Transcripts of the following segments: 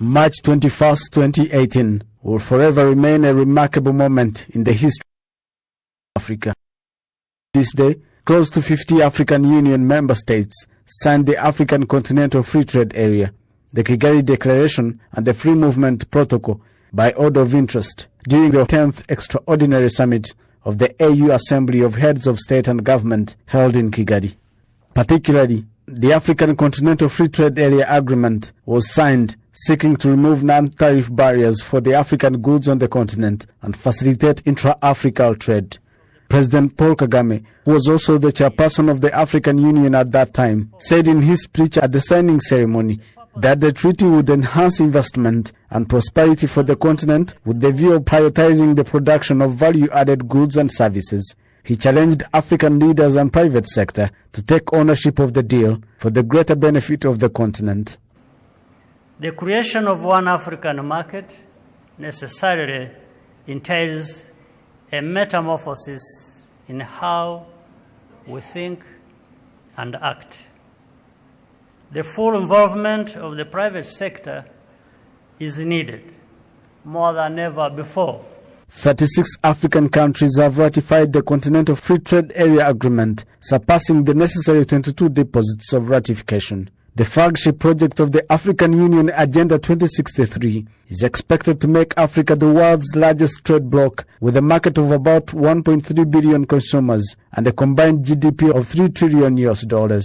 March 21, 2018 will forever remain a remarkable moment in the history of Africa. This day, close to 50 African Union member states signed the African Continental Free Trade Area, the Kigali Declaration and the Free Movement Protocol by order of interest during the 10th Extraordinary Summit of the AU Assembly of Heads of State and Government held in Kigali. Particularly, the African Continental Free Trade Area Agreement was signed seeking to remove non-tariff barriers for the African goods on the continent and facilitate intra-African trade. President Paul Kagame, who was also the chairperson of the African Union at that time, said in his speech at the signing ceremony that the treaty would enhance investment and prosperity for the continent with the view of prioritizing the production of value-added goods and services. He challenged African leaders and private sector to take ownership of the deal for the greater benefit of the continent. The creation of one African market necessarily entails a metamorphosis in how we think and act. The full involvement of the private sector is needed more than ever before. 36 African countries have ratified the Continental Free Trade Area Agreement, surpassing the necessary 22 deposits of ratification. The flagship project of the African Union Agenda 2063 is expected to make Africa the world's largest trade bloc with a market of about 1.3 billion consumers and a combined GDP of $3 trillion.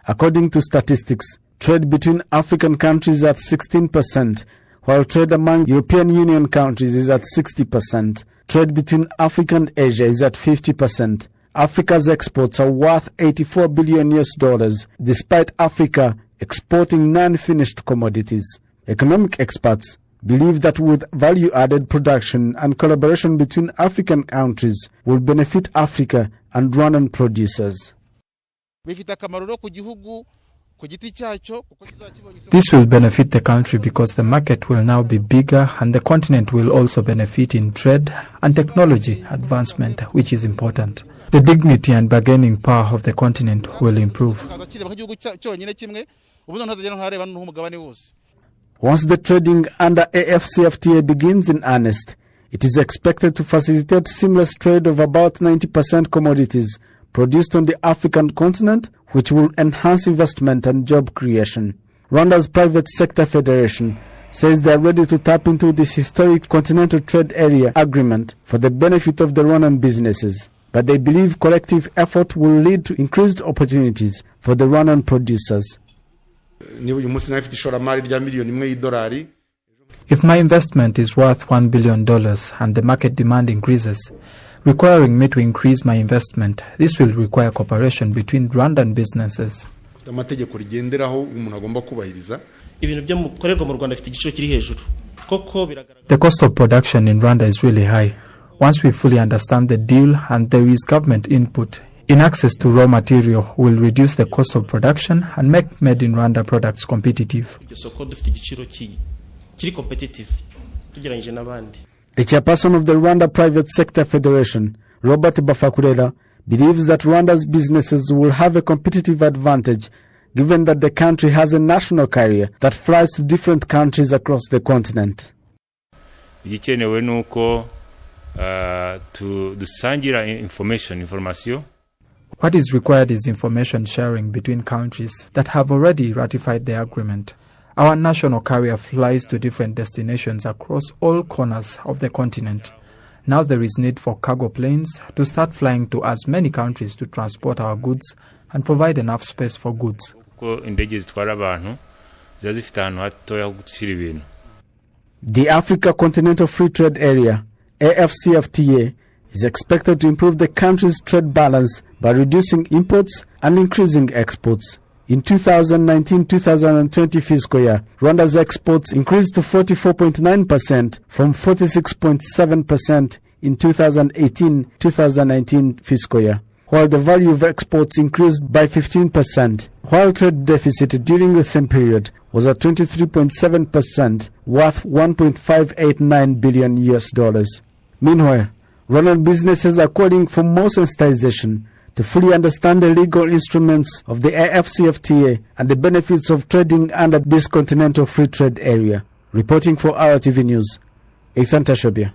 According to statistics, trade between African countries is at 16%, while trade among European Union countries is at 60%. Trade between Africa and Asia is at 50%. Africa's exports are worth $84 billion, despite Africa exporting non-finished commodities. Economic experts believe that with value-added production and collaboration between African countries will benefit Africa and Rwandan producers. This will benefit the country because the market will now be bigger and the continent will also benefit in trade and technology advancement, which is important. The dignity and bargaining power of the continent will improve. Once the trading under AfCFTA begins in earnest, it is expected to facilitate seamless trade of about 90% commodities produced on the African continent, which will enhance investment and job creation. Rwanda's Private Sector Federation says they are ready to tap into this historic Continental Trade Area Agreement for the benefit of the Rwandan businesses, but they believe collective effort will lead to increased opportunities for the Rwandan producers. If my investment is worth $1 billion and the market demand increases, requiring me to increase my investment, this will require cooperation between Rwandan businesses. The cost of production in Rwanda is really high. Once we fully understand the deal and there is government input in access to raw material, will reduce the cost of production and make made in Rwanda products competitive. The chairperson of the Rwanda Private Sector Federation, Robert Bafakurera, believes that Rwanda's businesses will have a competitive advantage given that the country has a national carrier that flies to different countries across the continent. What is required is information sharing between countries that have already ratified the agreement. Our national carrier flies to different destinations across all corners of the continent. Now there is need for cargo planes to start flying to as many countries to transport our goods and provide enough space for goods. The Africa Continental Free Trade Area, AfCFTA, is expected to improve the country's trade balance by reducing imports and increasing exports. In 2019-2020 fiscal year, Rwanda's exports increased to 44.9% from 46.7% in 2018-2019 fiscal year, while the value of exports increased by 15%, while trade deficit during the same period was at 23.7%, worth $1.589 billion. Meanwhile, Rwandan businesses are calling for more sensitization to fully understand the legal instruments of the AfCFTA and the benefits of trading under this Continental Free Trade Area. Reporting for RTV News, Ethan Tashobia.